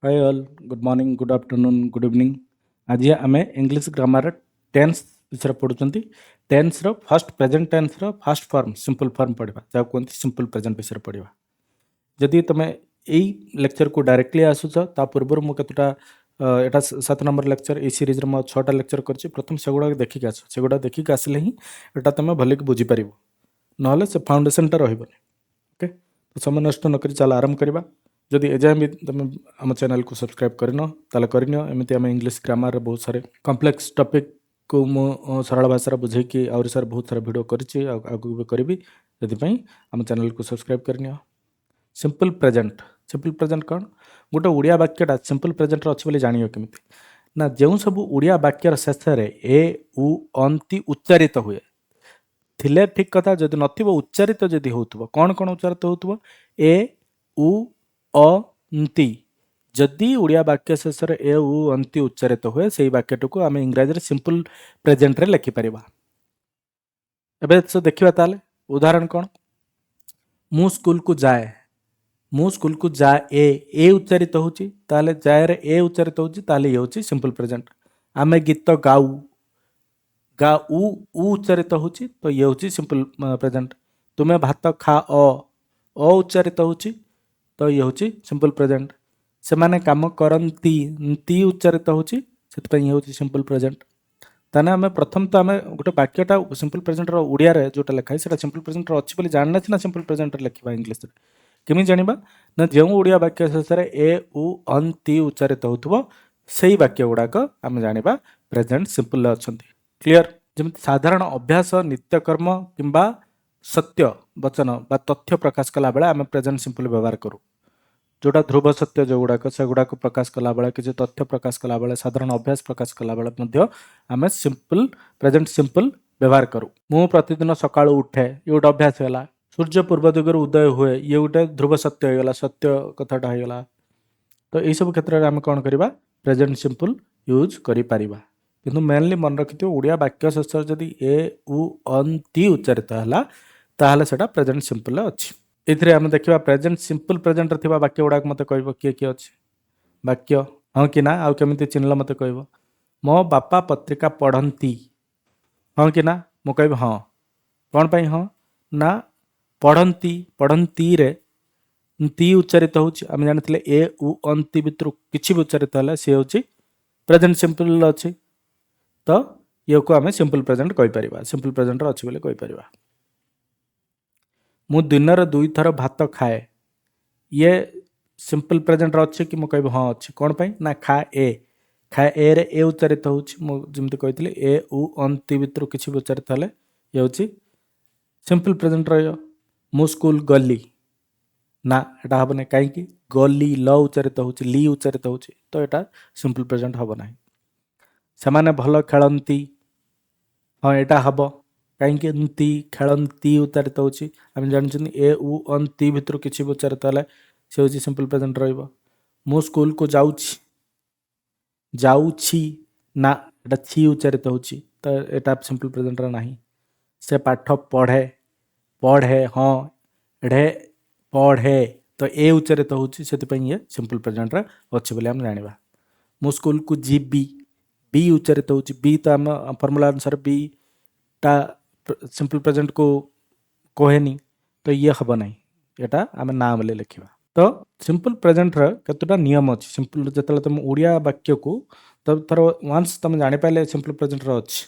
Hi all good morning good afternoon good evening आज आम English grammar tense विषय पढ़ुंट tense row first present tense row first form simple form पढ़ा जहाँ कहते simple present विषय पढ़ा जदि तुम यही लेक्चर को डायरेक्टली आसुच ता पूर्व मुझे एटा 7 नंबर लेक्चर ये सीरीज में 6टा लेक्चर कर प्रथम से गुड़ा देखिक आस से गुड़ा देखिक आसिले ही एटा तुम भल बुझीपर ना से फाउंडेसनटा रही ओके तो समय नष्ट नक चल आरंभ करवा जदि एजाए भी तुम आम चैनल को सब्सक्राइब करन ताले करनियो एमती आम इंग्लिश ग्रामर बहुत सारे कॉम्प्लेक्स टॉपिक को मु सरल भाषा बुझेकी आउरी सार बहुत सारा वीडियो करिछि आगु भी करी जदि आम चैनल को सब्सक्राइब करनियो सिंपल प्रेजेंट कौन गोटे ओडिया वाक्यटा सिंपल प्रेजेंट अच्छी बोली जानियो केमिति ना जो सब ओडिया वाक्यर शेष ए उ अंति उच्चारित हुए थिले ठीक कथा जदि नथिबो उच्चारित जदि होउतबो कौन कौन उच्चारित होउतबो ए उ अंति जदि ओडिया वाक्य शेष ए उ अंति उच्चारित हुए से वाक्यटा को आम इंग्राजी सिंपल प्रेजेंट रे लिखि परिबा। एबे तो देखिबा ताले उदाहरण कौन मु स्कूल को जाए मु स्कूल को जाए ए उच्चारित होउची ताले जाए रे ए उच्चारित होउची ताले ये होउची सिंपल प्रेजेंट। आमे गीत गाऊ गा उ उच्चारित होउची तो ये होउची सिंपल प्रेजेंट। तुमे भात खा अ उच्चारित होउची तो ये होउची सिंपल प्रेजेंट। से माने काम करंती ती उच्चारित होउची सेत पे ये होउची सिंपल प्रेजेंट। ताने आमे प्रथम तो आमे गोटे वाक्यटा सिंपल प्रेजेंट रो ओडिया रे जोटा लिखा है सेटा सिंपल प्रेजेंट रो अछि बोली जानना छी ना सिंपल प्रेजेंट रे लिखिबा इंग्लिश रे केमी जानिबा ना जो ओडिया वाक्य शेष ए उ अंति उच्चारित होउथबो सेही वाक्य गुडाक आमे जानिबा प्रेजेंट सिंपल अछंती। क्लियर जेमति साधारण अभ्यास नित्यकर्म किंबा सत्य वचन बा तथ्य प्रकाश कला बेला आमे प्रेजेंट सिंपल व्यवहार करू जोटा ध्रुव सत्य जो गुडाक से गुडाक प्रकाश कला बेला किसी तथ्य प्रकाश कला बेला साधारण अभ्यास प्रकाश कला बेला मध्य आमे सिंपल प्रेजेंट सिंपल व्यवहार करू। मु प्रतिदिन सकाळु उठे ये गोटे अभ्यास होला सूर्य पूर्व दिगर उदय हुए ये गोटे ध्रुव सत्य होगा सत्य कथाटा होगा तो यही सब क्षेत्र में आम कौन करवा प्रेजेंट सिंपल यूज करिपारिबा किंतु मेनली मन रखिथि ओडिया वाक्य शेष जदि ए उ अंति उच्चारित है ताहले सेटा प्रेजेंट सिंपल अछि। एथिरे आम देखिबा प्रेजेंट सिंपल प्रेजेंट रे थिबा वाक्य गुडाक मते कहबो किए किए अछि वाक्य हाँ कि ना आउ केमिति चिन्हल मते कहबो मो बापा पत्रिका पढ़ंती हाँ कि ना मु कहबो हाँ कौन पाई हाँ ना पढ़ंती पढ़ंती रे ती उच्चारित होउछि आम जानिथिले ए उ अंति भितर किछि भी उच्चारित हला से होउछि प्रेजेंट सिंपल अछि तो ये को आम सिंपल प्रेजेंट कहि परिबा सिंपल प्रेजेंट रे अछि बोले कहि परिबा। मु दिन रे 2 थर भात खाए ये सिंपल प्रेजेंट रे अछि कि मु कहबो हाँ अछि कौन पाई ना खाए ए रे ए उच्चारित होउछि मु जेमति कहितले ए उ अंति भितर किछि भी उच्चारित हले ये होउछि सिंपल प्रेजेंट रहियो। मु स्कूल गली ना एटा हबने काई गली ल उच्चारित होउछि ली उच्चारित होउछि तो एटा सिंपल प्रेजेंट हबो नाही। सेमाने भल खेलंती हाँ एटा हबो काई ती खेलंती उच्चारित होउछि हम जानछन ए उ अंति भितर किछि भी उच्चारित हले से होउछि सिंपल प्रेजेंट रहइबो। मु स्कूल को जाउछि ना एटा छी उच्चारित होउछि तो एटा सिंपल प्रेजेंट रा नाही। से पाठ पढ़े हाँ ढे पढ़े तो ए उच्चारित होउछि सेति ये सिंपल प्रेजेंट रे अछि बोले हम जानिबा। मु स्कूल को जीबी बी उच्चारित होउछि बी तो हम फार्मूला अनुसार बी ता सिंपल प्रेजेंट को कहेनी तो ये हबो नाही एटा हम नाम ले लिखिबा। तो सिंपल प्रेजेंट रे कतटा नियम अछि सिंपल जतले तुम ओडिया वाक्य को तब थर वंस तुम जानि पाले सिंपल प्रेजेंट रे अछि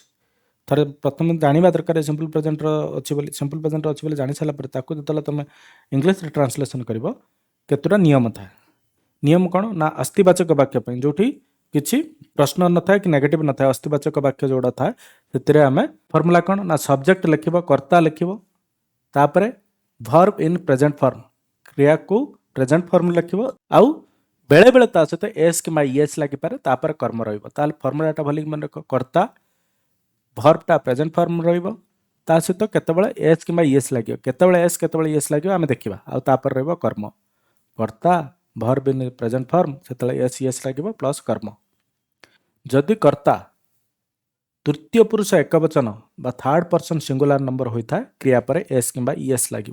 थरे प्रथम जानिबा दरकार सिंपल प्रेजेंट अच्छी बोली सिंपल प्रेजेंट अच्छी बोली जानी सारा ताकू जो तुम इंग्लिश रे ट्रांसलेशन कर केतुटा नियम था नियम कौन ना अस्तिवाचक वाक्य जो किसी प्रश्न न था कि नेगेटिव न था अस्तिवाचक वाक्य जोड़ा था से आम फर्मूला कौन ना सब्जेक्ट लिख कर्ता लिख तापर वर्ब इन प्रेजेंट फॉर्म क्रिया को प्रेजेंट फॉर्म लिख आउ बेले बेले ता सहित एस कि एस लगे तापर कर्म रहा फर्मूलाटा भल मन रख कर्ता भर्बटा प्रेजेंट फॉर्म रहिबो ता सहित केतबेले एस कि एस लगे केतबेले एस केतबेले एस लगे आम देखा आउ तापर रहिबो कर्म कर्ता भर्ब इन प्रेजेंट फॉर्म सेतले एस एस लगे प्लस कर्म। जदि कर्ता तृतीय पुरुष एकवचन बा थर्ड पर्सन सिंगुलर नंबर होता है क्रिया पर एस कि एस लगे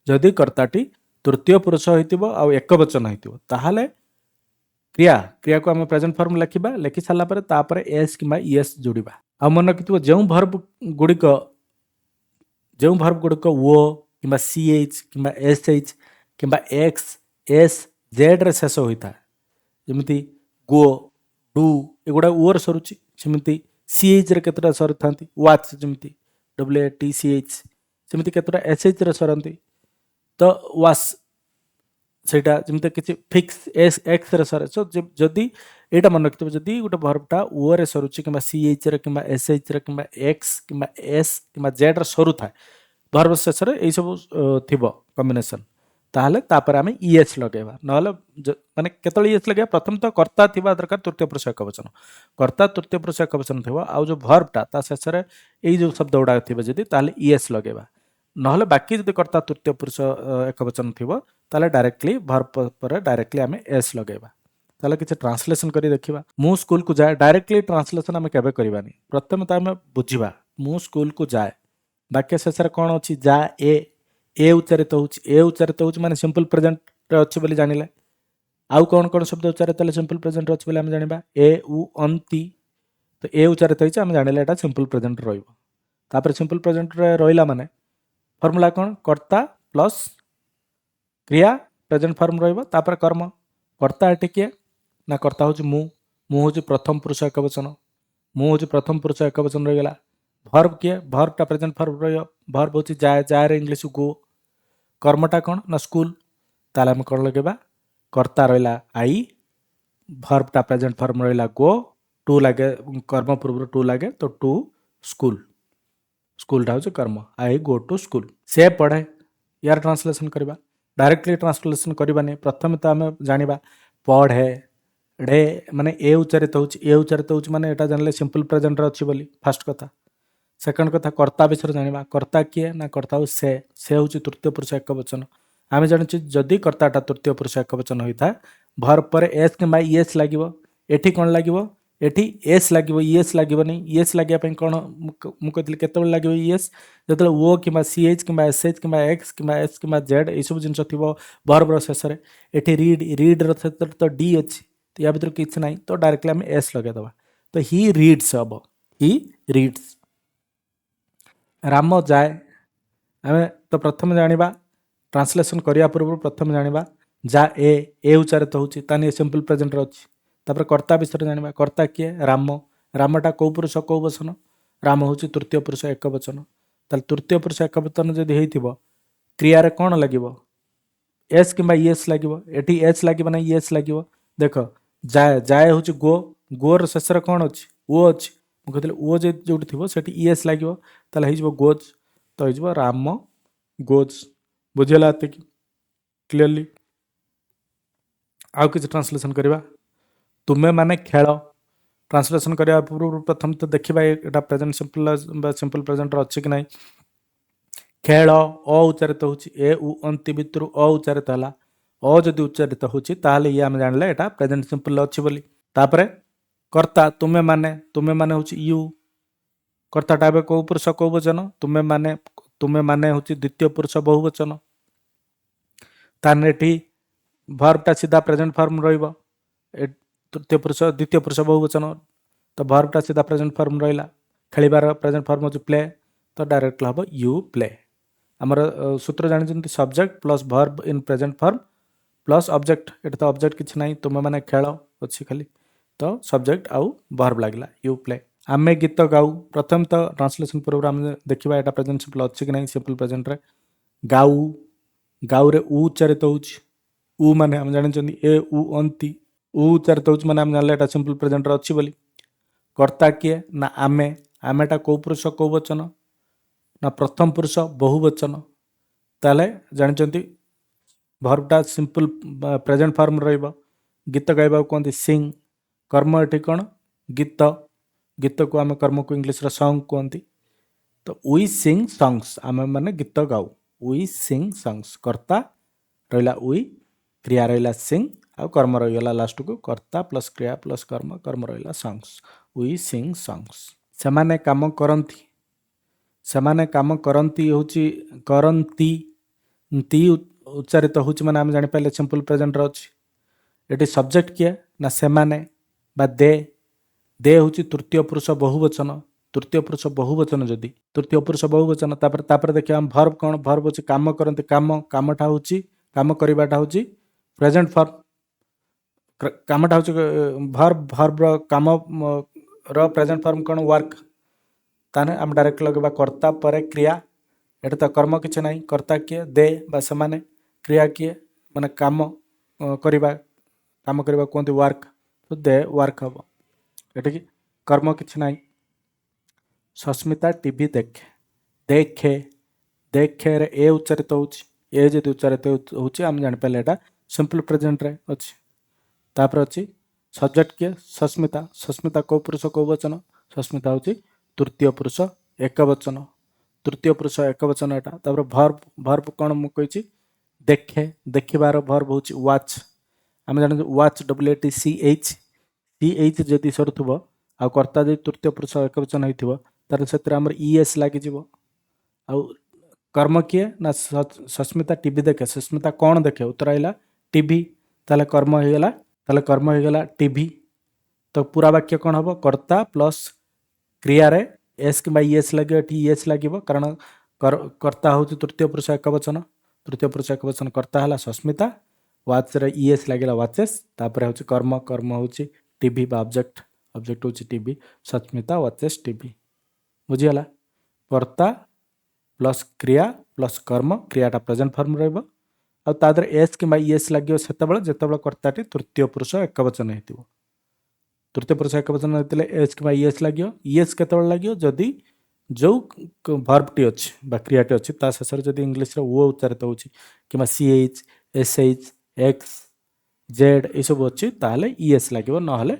जदि कर्ताटी तृतीय पुरुष होइतिबो आ एकवचन होइतिबो ताहाले क्रिया क्रिया को आम प्रेजेंट फॉर्म लिखा लिखि सारापर एस कि इएस जोड़ा आ मन रखिथ जो भर्ब गुड़िक ओ कि सी एच कि एस एच कि एक्स एस जेड रे शेष होता है जमी गो डू एगुड़ा ओर सरुची सेमती सी एच रे केतटा सर था वाच जमी WATCH सेमती केतटा SH रे सरती तो वास सेटा जमी किसी fix S X ray sir so जदि एटा मन रखिथ जदि गोटे भर्बटा ओ रे सरुची कि CH रे कि SH रे कि एक्स कि एस कि जेड रे सरू था भर्ब शेष में यही सब थी कम्बिनेसन ताहले तापर आम इएस लगेगा ना माने केतल इएस लगे प्रथम तो कर्ता थिबा दरकार तृतीय पुरुष एकवचन कर्ता तृतीय पुरुष एकवचन थी आउ जो भर्बटा ता शेष में यही जो शब्द गुड़ा थे जदि ताहले इएस लगेगा ना बाकी जब कर्ता तृतीय पुरुष एकवचन थी ताहले डायरेक्टली भर्ब पर डायरेक्टली आम एस लगेगा ताहले किसी ट्रांसलेशन करी देखिबा मु स्कूल को जाए डायरेक्टली ट्रांसलेशन आम केबे करबानी प्रथम तो आम बुझिबा मु स्कूल को जाए वाक्य शेष कौन अच्छी जा ए उच्चारित हो माने सिंपल प्रेजेंट अच्छे बोली जानिले आउ कौन शब्द उच्चारित है सिंपल प्रेजेंट अच्छे बोली आम जानिबा ए उ अंति तो ए उच्चारित होइछ आम जानिले एटा सिंपल प्रेजेंट रहइबो तापर सिंपल प्रेजेंट रे रहिला माने फॉर्मूला कौन कर्ता प्लस क्रिया प्रेजेंट फॉर्म रहइबो तापर कर्म कर्ता एटे किए ना कर्ता होची मु होची प्रथम पुरुष एकवचन मु होची प्रथम पुरुष एकवचन रहिगला भर्ब किए भर्बटा प्रेजेंट फॉर्म रहियो भर्ब होची जाए जाए रे इंग्लिश गो कर्मटा कौन ना स्कूल ताले हम कौन लगेबा कर्ता रहिला आई भर्बटा प्रेजेंट फॉर्म रहिला गो टू लगे कर्म पूर्व टू लगे तो टू स्कूल स्कूलटा होची कर्म आई गो टू स्कूल से पढ़े यार ट्रांसलेशन करबा डायरेक्टली ट्रांसलेशन करबानी प्रथम तो आम जानिबा पढ़े ढे माने ए उच्चारित होची माने एटा जानले सिंपल प्रेजेंट रे अछि बोली फर्स्ट कथा सेकंड कथा कर्ता विषय जाना कर्ता किए ना कर्ता से हूँ तृतीय पुरुष एकवचन आम जानूँ जदि कर्ताटा तृतीय पुरुष एकवचन होता है भर्ब पर एस कि इएस लगे एठी कौन लगे एठी एस लगे इएस लगनी इएस लगे कौन मुझे केत लगे इएस जो ओ कि CH कि SH कि एक्स कि एस कि जेड यू जिन थी भर्बर शेष में ये रीड रीड तो डी अच्छी तो या भर किसी ना तो डायरेक्टली आम एस लगेदे तो ही रीड्स हम ही रीड्स राम जाए आम तो प्रथम जाना ट्रांसलेशन करने पूर्व प्रथम जाना जा ए उच्चारित होनी सिंपल प्रेजेंट अच्छी तापर कर्ता विषय जाना कर्ता किए राम रामटा कौ पुरुष कौ वचन राम हूँ तृतीय पुरुष एकवचन ताल तृतीय पुरुष एकवचन जदि हो क्रिया कौन लगे एस कि इएस लगे एटी एस लगे ना इएस लगे देख जाए जाए हूँ गो गोर शेष कौन अच्छी ओ अच्छी मुझे ओ जो थी से इएस लगे तो गोज तो हो राम गोज बुझेगा ये क्लीयरली आउ किसी ट्रांसलेशन करवा तुम्हें माने खेल ट्रांसलेशन करने पूर्व प्रथम तो देखा यहाँ प्रेजेंट सिंपल प्रेजेंट अच्छी कि ना खेल अ उच्चारित हो अंति भितर अ उच्चारित है अ जदि उच्चारित होता ये आम जान यहाँ प्रेजेंट सिंपल अच्छी बोली तापर कर्ता तुम्हें माने हूँ यू कर्ताटा ए कौ पुरुष कौ वचन तुम्हें माने हूँ द्वितीय पुरुष बहुवचन ताने एठी भर्बटा सीधा प्रेजेंट फॉर्म रहिबो तृतीय पुरुष द्वितीय पुरुष बहुवचन तो भर्बटा सीधा प्रेजेंट फॉर्म रहिला खेलिबार प्रेजेंट फॉर्म होची प्ले तो डायरेक्ट हम यू प्ले आमर सूत्र जानी subject plus verb in present form plus object ये तो ऑब्जेक्ट किसी ना तुम्हें माने खेल अच्छी खाली तो सब्जेक्ट आउ भर्ब लगला यू प्ले आमे गीत गाऊ प्रथम तो ट्रांसलेशन पूर्व आम देखा यहाँ प्रेजेंट सिंपल अच्छी कि ना सिंपल प्रेजेंट रे गाऊ गाऊ रे उ उच्चारित उ माने हम जानी ए उ अंति उ उच्चारित माने हम जानले एटा सिंपल प्रेजेंट रे अच्छी बोली कर्ता किए ना आमे आमेटा कौ पुरुष कौ वचन ना प्रथम पुरुष बहुवचन ताले जानी भर्बटा सिंपल प्रेजेंट फॉर्म रहिबो गीत गाइबा कहते सिंग कर्म एठी कौन गीत गीत को आम कर्म को इंग्लिश सॉन्ग कहती तो वी सिंग सॉन्ग्स आम मैंने गीत गाऊ वी सिंग सॉन्ग्स कर्ता रहा वी क्रिया रहा सिंग आ कर्म रहीगला लास्ट को कर्ता प्लस क्रिया प्लस कर्म रहा सॉन्ग्स वी सिंग सॉन्ग्स सेमाने काम करती सेमाने काम करती हूँ करती ती उच्चारित होची माने आम जानी पाइले सिंपल प्रेजेंट अच्छी ये सब्जेक्ट किए ନା ସେମାନେ ବା ଦେ ହେଉଛି ତୃତୀୟ ପୁରୁଷ ବହୁବଚନ। ତୃତୀୟ ପୁରୁଷ ବହୁବଚନ ଯଦି ତୃତୀୟ ପୁରୁଷ ବହୁବଚନ ତାପରେ ଦେଖିବା ଭର୍ବ କ'ଣ? ଭର୍ବ ହେଉଛି କାମ କରନ୍ତି। କାମଟା ହେଉଛି କାମ କରିବାଟା ହେଉଛି ପ୍ରେଜେଣ୍ଟ ଫର୍ମ। କାମଟା ହେଉଛି ଭର୍ବର କାମର ପ୍ରେଜେଣ୍ଟ ଫର୍ମ କ'ଣ? ୱାର୍କ। ତାହେଲେ ଆମେ ଡାଇରେକ୍ଟ ଲଗାଇବା କର୍ତ୍ତା ପରେ କ୍ରିୟା। ଏଠି ତ କର୍ମ କିଛି ନାହିଁ। କର୍ତ୍ତା କିଏ? ଦେ ବା ସେମାନେ। କ୍ରିୟା କିଏ? ମାନେ କାମ କରିବା କୁହନ୍ତି ୱାର୍କ। ତ ଦେ ୱାର୍କ ହେବ। ଏଠିକି କର୍ମ କିଛି ନାହିଁ। ସସ୍ମିତା ଟିଭି ଦେଖେ। ଦେଖେରେ ଏ ଉଚ୍ଚାରିତ ହେଉଛି। ଏ ଯଦି ଉଚ୍ଚାରିତ ହେଉଛି ଆମେ ଜାଣିପାରିଲେ ଏଇଟା ସିମ୍ପଲ ପ୍ରେଜେଣ୍ଟରେ ଅଛି। ତାପରେ ଅଛି ସବଜେକ୍ଟ କିଏ? ସସ୍ମିତା। ସସ୍ମିତା କେଉଁ ପୁରୁଷ କେଉଁ ବଚନ? ସସ୍ମିତା ହେଉଛି ତୃତୀୟ ପୁରୁଷ ଏକବଚନ। ତୃତୀୟ ପୁରୁଷ ଏକବଚନ ଏଟା। ତାପରେ ଭର୍ବ କ'ଣ ମୁଁ କହିଛି? ଦେଖେ। ଦେଖିବାର ଭର୍ବ ହେଉଛି ୱାଚ୍। ଆମେ ଜାଣିଛୁ ୱାଚ୍ WATCH ଯଦି ସରୁଥିବ ଆଉ କର୍ତ୍ତା ଯଦି ତୃତୀୟ ପୁରୁଷ ଏକବଚନ ହେଇଥିବ ତାହେଲେ ସେଥିରେ ଆମର ES ଲାଗିଯିବ। ଆଉ କର୍ମ କିଏ? ନା ସସ୍ମିତା ଟିଭି ଦେଖେ। ସସ୍ମିତା କ'ଣ ଦେଖେ? ଉତ୍ତର ଆସିଲା ଟିଭି। ତାହେଲେ କର୍ମ ହେଇଗଲା ଟିଭି। ତ ପୁରା ବାକ୍ୟ କ'ଣ ହେବ? କର୍ତ୍ତା ପ୍ଲସ୍ କ୍ରିୟାରେ ଏସ୍ କିମ୍ବା ES ଲାଗିବ। ଏଠି ES ଲାଗିବ କାରଣ କର୍ତ୍ତା ହେଉଛି ତୃତୀୟ ପୁରୁଷ ଏକବଚନ। ତୃତୀୟ ପୁରୁଷ ଏକବଚନ କର୍ତ୍ତା ହେଲା ସସ୍ମିତା। ୱାଚ୍ରେ ES ଲାଗିଲା ୱାଚେସ୍। ତାପରେ ହେଉଛି କର୍ମ ହେଉଛି ଟିଭି ବା ଅବଜେକ୍ଟ ହେଉଛି ଟିଭି। ସସ୍ମିତା ୱାଚେସ୍ ଟିଭି। ବୁଝିଗଲା? କର୍ତ୍ତା ପ୍ଲସ୍ କ୍ରିୟା ପ୍ଲସ୍ କର୍ମ। କ୍ରିୟାଟା ପ୍ରେଜେଣ୍ଟ ଫର୍ମ ରହିବ। ଆଉ ତା ଦେହରେ ଏସ୍ କିମ୍ବା ES ଲାଗିବ ଯେତେବେଳେ କର୍ତ୍ତାଟି ତୃତୀୟ ପୁରୁଷ ଏକବଚନ ହେଇଥିବ। ତୃତୀୟ ପୁରୁଷ ଏକବଚନ ହେଇଥିଲେ ଏସ୍ କିମ୍ବା ES ଲାଗିବ। ES କେତେବେଳେ ଲାଗିବ? ଯଦି ଯେଉଁ ଭର୍ବଟି ଅଛି ବା କ୍ରିୟାଟି ଅଛି ତା ଶେଷରେ ଯଦି ଇଂଲିଶରେ ଓ ଉଚ୍ଚାରିତ ହେଉଛି କିମ୍ବା CH SH X Z ଏସବୁ ଅଛି ତାହେଲେ ES ଲାଗିବ, ନହେଲେ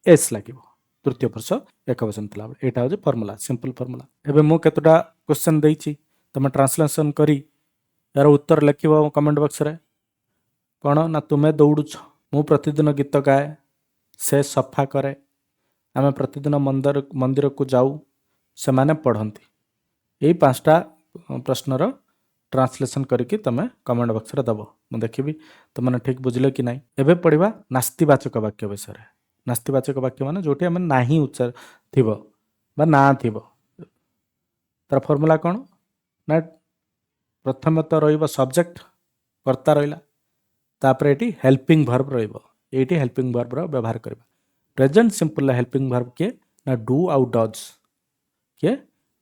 S ଲାଗିବ। ତୃତୀୟ ପୁରୁଷ ଏକବଚନ ଥିଲାବେଳେ ଏଇଟା ହେଉଛି ଫର୍ମୁଲା, ସିମ୍ପଲ ଫର୍ମୁଲା। ଏବେ ମୁଁ କେତେଟା କ୍ୱେଶ୍ଚନ୍ ଦେଇଛି, ତୁମେ ଟ୍ରାନ୍ସଲେସନ୍ କରି ଏହାର ଉତ୍ତର ଲେଖିବ କମେଣ୍ଟ ବକ୍ସରେ। କ'ଣ? ନା ତୁମେ ଦୌଡ଼ୁଛ। ମୁଁ ପ୍ରତିଦିନ ଗୀତ ଗାଏ। ସେ ସଫା କରେ। ଆମେ ପ୍ରତିଦିନ ମନ୍ଦିରକୁ ଯାଉ। ସେମାନେ ପଢ଼ନ୍ତି। ଏଇ 5ଟା ପ୍ରଶ୍ନର ଟ୍ରାନ୍ସଲେସନ୍ କରିକି ତୁମେ କମେଣ୍ଟ ବକ୍ସରେ ଦେବ। ମୁଁ ଦେଖିବି ତୁମମାନେ ଠିକ୍ ବୁଝିଲେ କି ନାହିଁ। ଏବେ ପଢ଼ିବା ନାସ୍ତିବାଚକ ବାକ୍ୟ ବିଷୟରେ। ନାସ୍ତିବାଚକ ବାକ୍ୟ ମାନେ ଯେଉଁଠି ଆମେ ନାହିଁ ଥିବ ବା ନା ଥିବ। ତାର ଫର୍ମୁଲା କ'ଣ? ନା ପ୍ରଥମେ ତ ରହିବ ସବଜେକ୍ଟ, କର୍ତ୍ତା ରହିଲା। ତାପରେ ଏଠି ହେଲ୍ପିଂ ଭର୍ବ ରହିବ। ଏଇଠି ହେଲ୍ପିଂ ଭର୍ବର ବ୍ୟବହାର କରିବା। ପ୍ରେଜେଣ୍ଟ ସିମ୍ପଲର ହେଲ୍ପିଂ ଭର୍ବ କିଏ? ନା ଡୁ ଆଉ ଡଜ୍। କିଏ?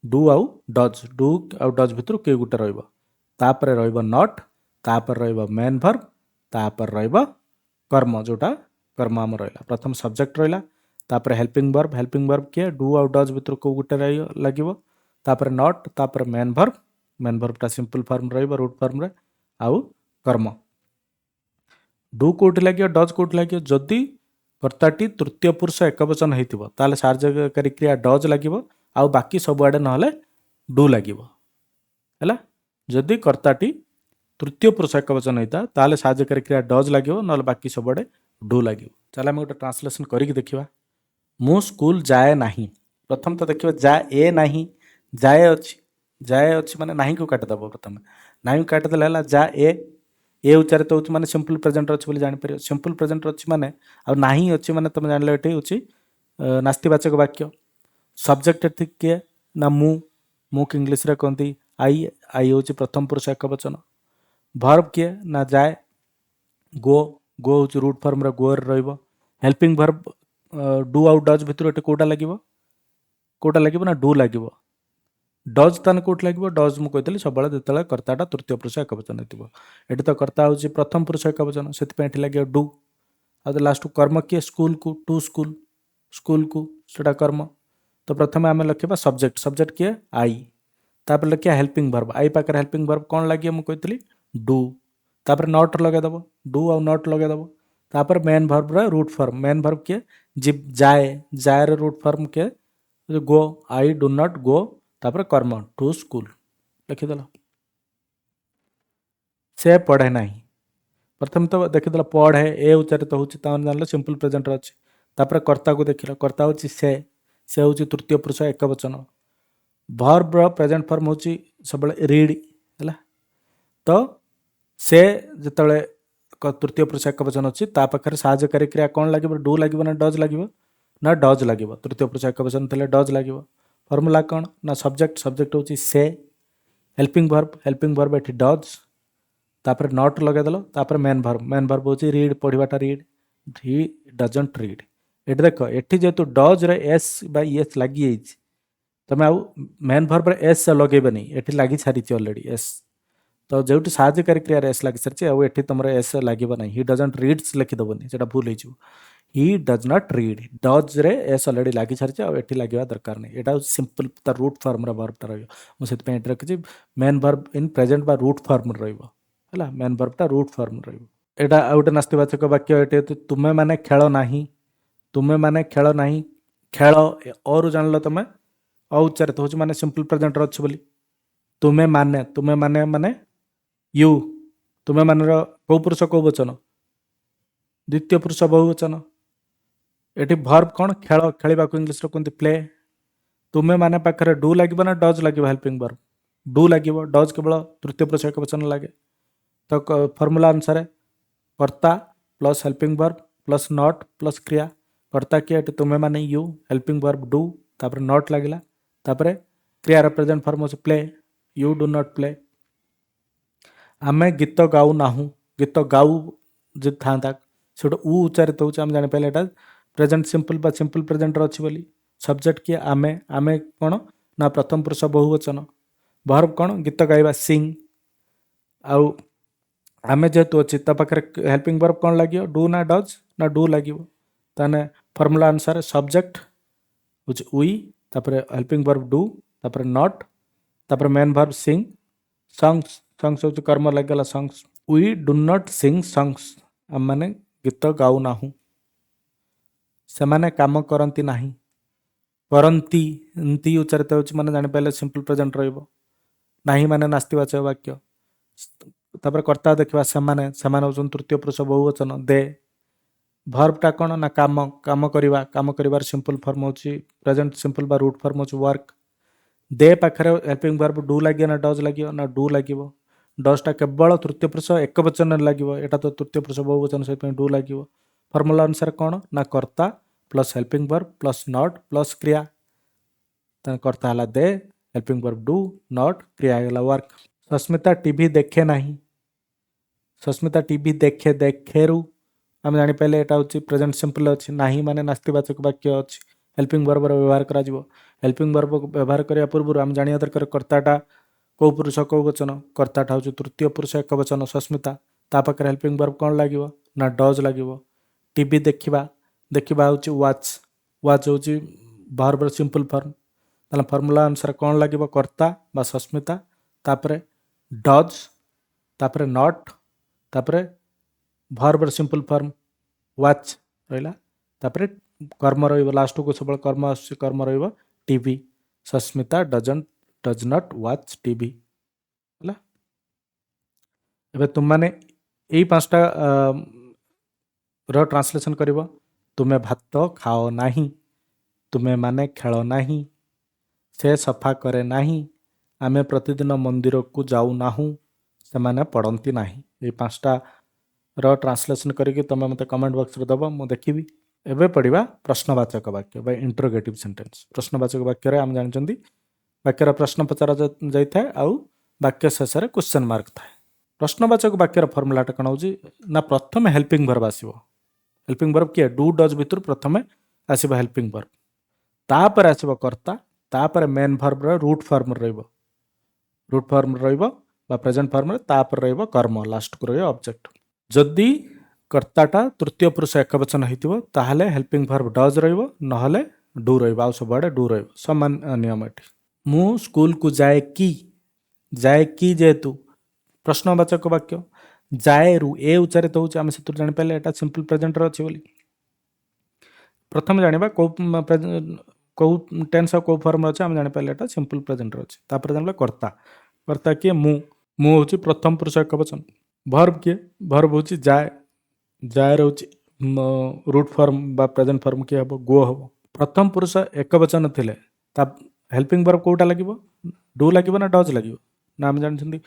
ଡୁ ଆଉ ଡଜ୍। ଡୁ ଆଉ ଡଜ୍ ଭିତରୁ କିଏ ଗୋଟେ ରହିବ। ତାପରେ ରହିବ ନଟ୍, ତାପରେ ରହିବ ମେନ୍ ଭର୍ବ, ତାପରେ ରହିବ କର୍ମ, ଯେଉଁଟା କର୍ମ ଆମର ରହିଲା। ପ୍ରଥମ ସବଜେକ୍ଟ ରହିଲା, ତାପରେ ହେଲ୍ପିଂ ଭର୍ବ। ହେଲ୍ପିଂ ଭର୍ବ କିଏ? ଡୁ ଆଉ ଡଜ୍ ଭିତରୁ କେଉଁ ଗୋଟେ ଲାଗିବ। ତାପରେ ନଟ୍, ତାପରେ ମେନ୍ ଭର୍ବ। ମେନ୍ ଭର୍ବଟା ସିମ୍ପଲ ଫର୍ମ ରହିବ ରୁଟ୍ ଫର୍ମରେ। ଆଉ କର୍ମ। ଡୁ କେଉଁଠି ଲାଗିବ? ଡଜ୍ କେଉଁଠି ଲାଗିବ? ଯଦି କର୍ତ୍ତାଟି ତୃତୀୟ ପୁରୁଷ ଏକବଚନ ହେଇଥିବ ତାହେଲେ ସାହାଯ୍ୟକାରୀ କ୍ରିୟା ଡଜ୍ ଲାଗିବ, ଆଉ ବାକି ସବୁଆଡ଼େ ନହେଲେ ଡୁ ଲାଗିବ। ହେଲା? ଯଦି କର୍ତ୍ତାଟି ତୃତୀୟ ପୁରୁଷ ଏକବଚନ ହେଇଥାଏ ତାହେଲେ ସାହାଯ୍ୟକାରୀ କ୍ରିୟା ଡଜ୍ ଲାଗିବ, ନହେଲେ ବାକି ସବୁଆଡ଼େ ଡୁ ଲାଗିବ। ଚାଲ ଆମେ ଗୋଟେ ଟ୍ରାନ୍ସଲେସନ୍ କରିକି ଦେଖିବା। ମୁଁ ସ୍କୁଲ ଯାଏ ନାହିଁ। ପ୍ରଥମ ତ ଦେଖିବା ଯାଏ ନାହିଁ। ଯାଏ ଅଛି ମାନେ ନାହିଁକୁ କାଟିଦେବ। ପ୍ରଥମେ ନାହିଁକୁ କାଟିଦେଲେ ହେଲା ଯାଏ। ଏ ଉଚ୍ଚାରିତ ହେଉଛି ମାନେ ସିମ୍ପଲ ପ୍ରେଜେଣ୍ଟର ଅଛି ବୋଲି ଜାଣିପାରିବ। ସିମ୍ପଲ ପ୍ରେଜେଣ୍ଟର ଅଛି ମାନେ ଆଉ ନାହିଁ ଅଛି ମାନେ ତୁମେ ଜାଣିଲ ଏଠି ହେଉଛି ନାସ୍ତିବାଚକ ବାକ୍ୟ। ସବଜେକ୍ଟ ଏଠି କିଏ? ନା ମୁଁ କି ଇଂଲିଶରେ କହନ୍ତି ଆଇ ହେଉଛି ପ୍ରଥମ ପୁରୁଷ ଏକବଚନ। ଭର୍ବ କିଏ? ନା ଯାଏ। ଗୋ ହେଉଛି ରୁଟ୍ ଫର୍ମରେ ଗୋରେ ରହିବ। ହେଲ୍ପିଂ ଭର୍ବ ଡୁ ଆଉ ଡଜ୍ ଭିତରୁ ଏଠି କେଉଁଟା ଲାଗିବ? ନା ଡୁ ଲାଗିବ। ଡଜ୍ ତାହେଲେ କେଉଁଠି ଲାଗିବ? ଡଜ୍ ମୁଁ କହିଥିଲି ସବୁବେଳେ ଯେତେବେଳେ କର୍ତ୍ତାଟା ତୃତୀୟ ପୁରୁଷ ଏକବଚନ ହେଇଥିବ। ଏଠି ତ କର୍ତ୍ତା ହେଉଛି ପ୍ରଥମ ପୁରୁଷ ଏକବଚନ, ସେଥିପାଇଁ ଏଠି ଲାଗିବ ଡୁ। ଆଉ ଲାଷ୍ଟକୁ କର୍ମ କିଏ? ସ୍କୁଲକୁ, ଟୁ ସ୍କୁଲକୁ, ସେଟା କର୍ମ। ତ ପ୍ରଥମେ ଆମେ ଲେଖିବା ସବଜେକ୍ଟ କିଏ? ଆଇ। ତାପରେ ଲେଖିବା ହେଲ୍ପିଂ ଭର୍ବ। ଆଇ ପାଖରେ ହେଲ୍ପିଂ ଭର୍ବ କ'ଣ ଲାଗିବ? ମୁଁ କହିଥିଲି ଡୁ। ତାପରେ ନଟ୍ ଲଗାଇଦେବ। ଡୁ ଆଉ ନଟ୍ ଲଗାଇଦେବ। ତାପରେ ମେନ୍ ଭର୍ବର ରୁଟ୍ ଫର୍ମ। ମେନ୍ ଭର୍ବ କିଏ? ଯାଏର ରୁଟ୍ ଫର୍ମ କିଏ? Go. I do not go. ତାପରେ କର୍ମ ଟୁ ସ୍କୁଲ ଲେଖିଦେଲ। ସେ ପଢ଼େ ନାହିଁ। ପ୍ରଥମେ ତ ଦେଖିଦେଲ ପଢ଼େ ଏ ଉଚ୍ଚାରିତ ହେଉଛି, ତାମାନେ ଜାଣିଲ ସିମ୍ପଲ ପ୍ରେଜେଣ୍ଟର ଅଛି। ତାପରେ କର୍ତ୍ତାକୁ ଦେଖିଲ, କର୍ତ୍ତା ହେଉଛି ସେ ହେଉଛି ତୃତୀୟ ପୁରୁଷ ଏକବଚନ। ଭର୍ବର ପ୍ରେଜେଣ୍ଟ ଫର୍ମ ହେଉଛି ସବୁବେଳେ ରିଡ୍। ହେଲା? ତ ସେ ଯେତେବେଳେ तृतीय पुरुष एकवचन अच्छी ता पाखे साहाय्यकारी क्रिया कौन लगे डू लगे ना डज लगे ना डज लगे तृतीय पुरुष एकवचन थे डज लगे फर्मूला कौन ना सब्जेक्ट हूँ से हेल्पिंग वर्ब ये डज तापर नॉट लगेदेल तापर मेन वर्ब हूँ रीड पढ़ाटा रीड ही डजंट रीड ये देख ये जेहतु डज एस बै एस लगी तुम आउ मेन वर्ब एस लगेबनी ये लगी सारी अलरेडी एस तो जो साहाय्यकारी क्रिया एस लगी सारी आउे तुम एस लगे ना ही डजंट रीड्स लिखिदेवनी से भूल हो he does not read does रे एस अलरेडी लगी सारी आठ लगे दरकार नहीं यहाँ सिंपल तार रूट फॉर्म वर्बटा रुझे रखी मेन वर्ब इन प्रेजेंट बा रूट फॉर्म रहा मेन वर्बटा रूट फॉर्म रहा गोटे नास्तिवाचक वाक्य ये तुम्हें माने खेल ना तुम्हें माने खेल ना खेल और जान तुम औच्चारित हूँ माने सिंपल प्रेजेंट अच्छे बोली तुम्हें माने माने यू तुम्हें मान कौ पुरुष कौ वचन द्वितीय पुरुष बहुवचन ये भर्ब कौन खेल खेलवा इंग्लीश कहते प्ले तुम्हें माने पाखे डू लगे ना डज लगे हेल्पिंग वर्ब डू लगे डज केवल तृतीय पुरुष एक वचन लगे तो फर्मूला अनुसार कर्ता plus helping verb plus not plus क्रिया कर्ता किए तुम्हें माने यू हेल्पिंग वर्ब डू तापर नॉट लगला तापर क्रियार प्रेजेंट फॉर्म हो play you do not play आमे गीत गाऊ नाहू गीत गाऊ जो था से उ उच्चारित होम जापारे यहाँ प्रेजेंट सिंपल बा सिंपल प्रेजेंट अच्छी बोली सब्जेक्ट किए आमे आमे कौन ना प्रथम पुरुष बहुवचन वर्ब कौन गीत गाइबा सिंग आउ आमे जेहेतु अच्छी पाखे हेल्पिंग वर्ब कौन लगे डू ना डज ना डू लगे ताने फर्मूला अनुसार सब्जेक्ट हूँ उई तापर हेल्पिंग वर्ब डू तापर नॉट तापर main verb sing songs songs हूँ कर्म लगेगा songs we do not sing songs आम मैंने गीत गाऊ नाहू से माने काम करती नाही करती एमती उच्चारित हो माने जापारे सिंपल प्रेजेंट रही माने नास्तिवाचक वाक्य तापर कर्ता देखा से हूँ तृतीय पुरुष बहुवचन दे भर्बटा कौन ना काम करवा सिंपल फॉर्म हो प्रेजेंट सिंपल बा रूट फॉर्म हो वर्क दे पाखे हेल्पिंग वर्ब डू लगे ना डज लगे ना डू लगे डजटा केवल तृतीय पुरुष एक वचन लगे यहाँ तो तृतीय पुरुष बहुवचन से डू लगे फर्मूला अनुसार कौन ना कर्ता plus helping verb plus not plus क्रिया कर्ता है दे हेल्पिंग वर्ब डू नॉट क्रिया है वर्क सस्मिता टीवी देखे नहीं सस्मिता टीवी देखे देखेरु आम जापारे यहाँ हूँ प्रेजेंट सिंपल अच्छी ना माने नास्तिवाचक वाक्य अच्छी हेल्पिंग वर्ब व्यवहार करा हेल्पिंग वर्ब व्यवहार करने पूर्व आम जाना दरकार कर्ताटा कौ पुरुष कौ वचन कर्ताटा हूँ तृतीय पुरुष एक वचन सस्मिता ता पाखे हेल्पिंग वर्ब कौन लगे ना डज लगे टीवी देखा देखा हूँ वाच वाच हूँ वर्ब सिंपल फॉर्म ताला फर्मूला अनुसार कौन लगे कर्ता बा सस्मिता तापर डज तापर नॉट तापर वर्ब सिंपल फॉर्म वाच रहा तापर कर्म लास्ट को सब कर्म कर्म TV Sasmita does not watch TV है एबे तुम माने यही पांचटा ट्रांसलेशन कर तुम्हें भात खाओ नहीं तुम्हें माने खेल नहीं से सफा करे नहीं आमे प्रतिदिन मंदिर को जाऊ नाहू से माने पढ़ती नहीं ये पांचटा ट्रांसलेशन करके तुम मत कमेंट बॉक्स रे दब मु देखी एबे पढ़ा प्रश्नवाचक वाक्य बा इंटरोगेटिव सेंटेंस प्रश्नवाचक वाक्य आम जानते वाक्यर प्रश्न पचरा जाए आउ वाक्य शेष में क्वेश्चन मार्क थाए प्रश्नवाचक वाक्यर फर्मूलाटा कौन हो ना प्रथम हेल्पिंग वर्ब आसो हेल्पिंग वर्ब किए डू डज भितर प्रथम आसो हेल्पिंग वर्ब तापर आसो कर्ता तापर main verb root form root form present form तापर कर्म लास्ट को ऑब्जेक्ट जदि कर्ताटा तृतीय पुरुष एक वचन हो ताहले हेल्पिंग वर्ब डज रहा डू रहा सब आड़े डू रमान नियम ये मु स्कूल को जाए कि जेहेतु प्रश्नवाचक वाक्य जाए रु ए उच्चारित हो जापारे यहाँ सिंपल प्रेजेंट अच्छी बोली प्रथम जाना कौ टेन्स कौ फॉर्म अच्छे आम जापारे यहाँ सिंपल प्रेजेंट अच्छे तापर जाना कर्ता कर्ता किए मु हूँ प्रथम पुरुष एक वचन भर्ब किए भर्ब हूँ जाए जाए रूट फॉर्म बा प्रेजेंट फॉर्म किए हम गो हम प्रथम पुरुष एक वचन थे हेल्पिंग वर्ब कौटा लगे डू लगे ना डज लगे ना आम जानते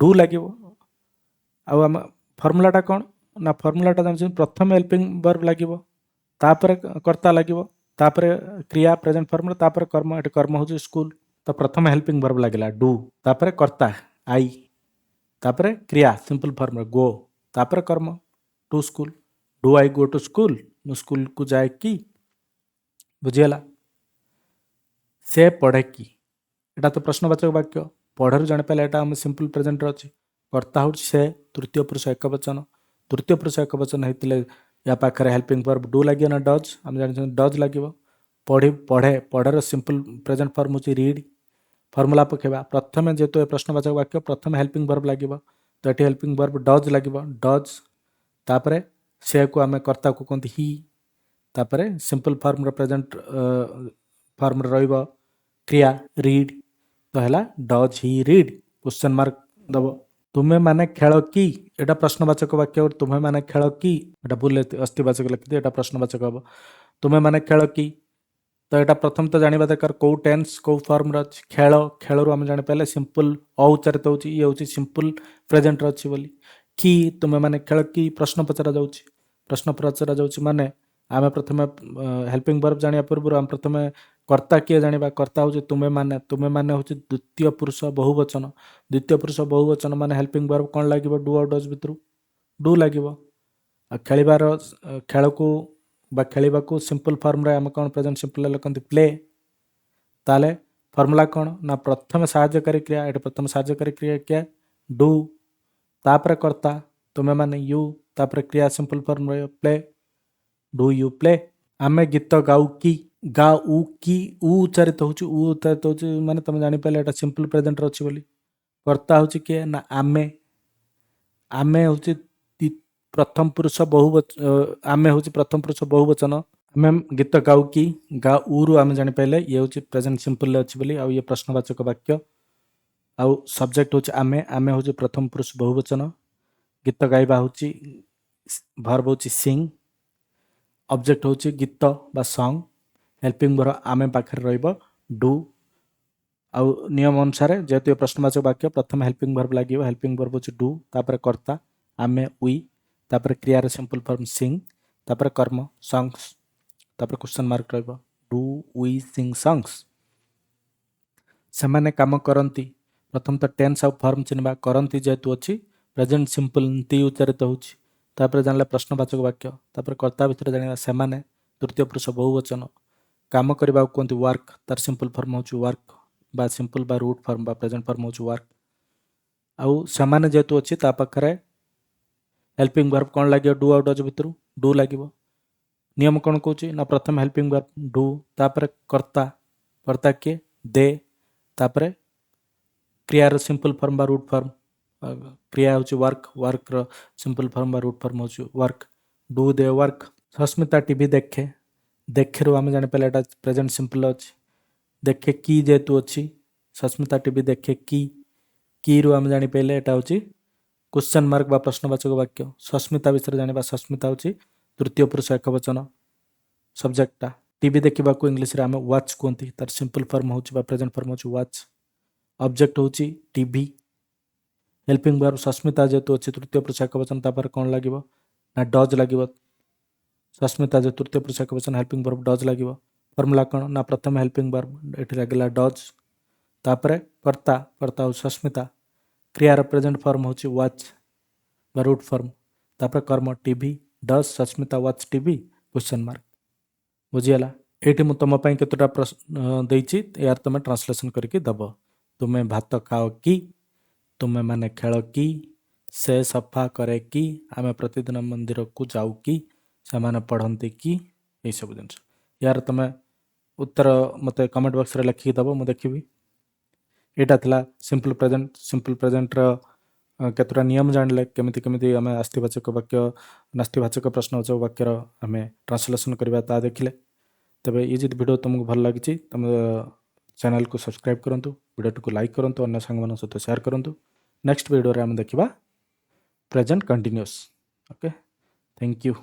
डू लगे आम फर्मूलाटा कौन ना फर्मुलाटा जानिछन् प्रथम हेल्पिंग वर्ब लागिवो तापर कर्ता लागिवो तापर क्रिया प्रेजेंट फॉर्म तापर कर्म एटे कर्म होची स्कूल तो प्रथम हेल्पिंग वर्ब लागिला डू तापर कर्ता आई तापर क्रिया सिंपल फॉर्म गो तापर कर्म to school do I go to school मु स्कूल को जाए कि बुझीगला से पढ़े कि एटा तो प्रश्नवाचक वाक्य पढ़र जाने पाले एटा हम सिंपल प्रेजेंट अच्छी कर्ता हो से तृतीय पुरुष एक वचन तृतीय पुरुष एक वचन होते या पाखे हेल्पिंग वर्ब डू लगे ना डज आम जान डज लगे पढ़ी पढ़े पढ़र सिंपल प्रेजेंट फॉर्म होची रीड फर्मुला पकेबा प्रथम जेहेतु प्रश्नवाचक वाक्य प्रथम हेल्पिंग वर्ब लगे तो ये हेल्पिंग वर्ब डज लगे डज तापर से को आम कर्ता को कहते ही तापर सिंपल फॉर्म प्रेजेंट फॉर्म रहिबो क्रिया रीड तो है does he read question mark दब तुम्हें माने खेल कि एटा प्रश्नवाचक वाक्य और तुम्हें माने खेल कि एटा भूल अस्थिवाचक लिखिदे एटा प्रश्नवाचक हम तुम्हें माने खेल कि तो यहाँ प्रथम तो जाना दरकार कौ टेन्स कौ फॉर्म अच्छी खेल खेल आम जानी पारे सिंपल औच्चारित हो ये हूँ सिंपल प्रेजेंट अच्छी बोली कि तुम्हें माने खेल कि प्रश्न पचरा जाऊँगी प्रश्न पचरा जाऊँगी माने आम प्रथम हेल्पिंग वर्ब जाना पूर्व आम प्रथम कर्ता किए जाना कर्ता हूँ तुम्हें माने हूँ द्वितीय पुरुष बहुवचन द्वितीय पुरुष बहुवचन माने हेल्पिंग वर्ब कौन लगे डू और डज भितर डू लगे खेलिबार खेल को बा खेलिबा को सिंपल फॉर्म रे आम कौन प्रेजेंट सिंपल लिखते प्ले ताले फॉर्मूला कौन ना प्रथम सहायकारी क्रिया ये प्रथम सहायकारी क्रिया क्या डू तापर कर्ता तुम्हें माने यू तापर क्रिया सिंपल फॉर्म रे प्ले डू यू प्ले आमे गीत गाऊ की गाऊ की उच्चारित होची माने तुम जानी पाले एटा सिंपल प्रेजेंट अच्छी बोली कर्ता होची किए ना आमे आमे होची प्रथम पुरुष बहुवचन आमे हूँ प्रथम पुरुष बहुवचन आम गीत गाऊ कि गाऊ रु आम जापारे ये हूँ प्रेजेंट सिंपल अच्छी बोली आउ ये प्रश्नवाचक वाक्य आउ सब्जेक्ट हूँ आमे आमे हूँ प्रथम पुरुष बहुवचन गीत गाइबा हूँ भर्ब हूँ सिंग ऑब्जेक्ट हूँ गीत बा सॉन्ग हेल्पिंग वर्ब आमे पाखे रहिबो डू आउ नियम अनुसार जेहेतु ये प्रश्नवाचक वाक्य प्रथम हेल्पिंग वर्ब लगे हेल्पिंग वर्ब हूँ डू तापर कर्ता आमे वी तापर क्रियार सिंपल फॉर्म सिंग तापर कर्म सॉन्ग्स तापर क्वेश्चन मार्क रहिबो डू वी सिंग सॉन्ग्स सेमाने काम करती प्रथम तो टेन्स आउ फॉर्म चिन्हवा करती जेहेतु अच्छी प्रेजेंट सिंपल ती उच्चारित होची तापर जानले प्रश्नवाचक वाक्य तापर कर्ता भितर जानिबा सेमाने तृतीय पुरुष बहुवचन काम करबा कहते वर्क तार सिंपल फॉर्म होची वर्क बा सिंपल बा रूट फॉर्म बा प्रेजेंट फॉर्म होची वर्क आउ सेमाने जेहेतु अच्छी ता पाखरे हेल्पिंग वर्ब कौन लगे डू और डज भितर डू लगे नियम कौन कौच ना प्रथम हेल्पिंग वर्ब डू तापर कर्ता कर्ता किए दे तापर क्रियार सिंपल फॉर्म बा रूट फॉर्म क्रिया हूँ वर्क वर्क सिंपल फॉर्म बा रूट फॉर्म हूँ work do they work Sasmita TV देखे देखे रू आम जानी पाले एटा प्रेजेंट सिंपल अच्छी देखे कि जेहेतु अच्छी सस्मिता टीवी देखे कि रू आम जानी पाले एटा हूँ क्वेश्चन मार्क बा प्रश्नवाचक वाक्य सस्मिता विषय जाना सस्मिता हूँ तृतीय पुरुष एक वचन सब्जेक्टा टीवी देखा इंग्लीश रे आम वाच कहती तार सिंपल फॉर्म हूँ प्रेजेंट फॉर्म हूँ वाच ऑब्जेक्ट हूँ टीवी हेल्पिंग वर्ब सस्मिता जेहेतु अच्छी तृतीय पुरुष एक वचन तापर कौन लगे ना डज लगे सस्मिता जो तृतीय पुरुष एक वचन हेल्पिंग वर्ब डज लगे फॉर्मूला कौन ना प्रथम हेल्पिंग वर्ब ये लगे डज तापर कर्ता कर्ता हूँ सस्मिता क्रियार प्रेजेंट फॉर्म हूँ वाच बा रूट फॉर्म तापर कर्म TV does Sasmita watch TV question mark बुझीगला ये मुझे तुम केतोटा प्रश्न देती यार तुम ट्रांसलेसन करके दब तुम्हें भात खाओ कि तुम्हें माने खेल कि से सफा करे कि आम प्रतिदिन मंदिर को जाऊ कि से पढ़ती कि यही सब जिन यार तुम उत्तर मत कमेंट बॉक्स रे लिखिक दब मुझे देखी यहाँ था सिंपल प्रेजेंट केतोटा नियम जानले केमिति केमिति आम अस्थिवाचक वाक्य नास्तिवाचक प्रश्नवाचक वाक्यर आम ट्रांसलेसन करवा ता देखिले तेबे ये जब वीडियो तुमको भल लगी तुम चैनल को सब्सक्राइब करूँ वीडियो को लाइक करूँ अन्य सांग सहित शेयर करूँ नेक्स्ट वीडियो रे आम देखा present continuous okay thank you.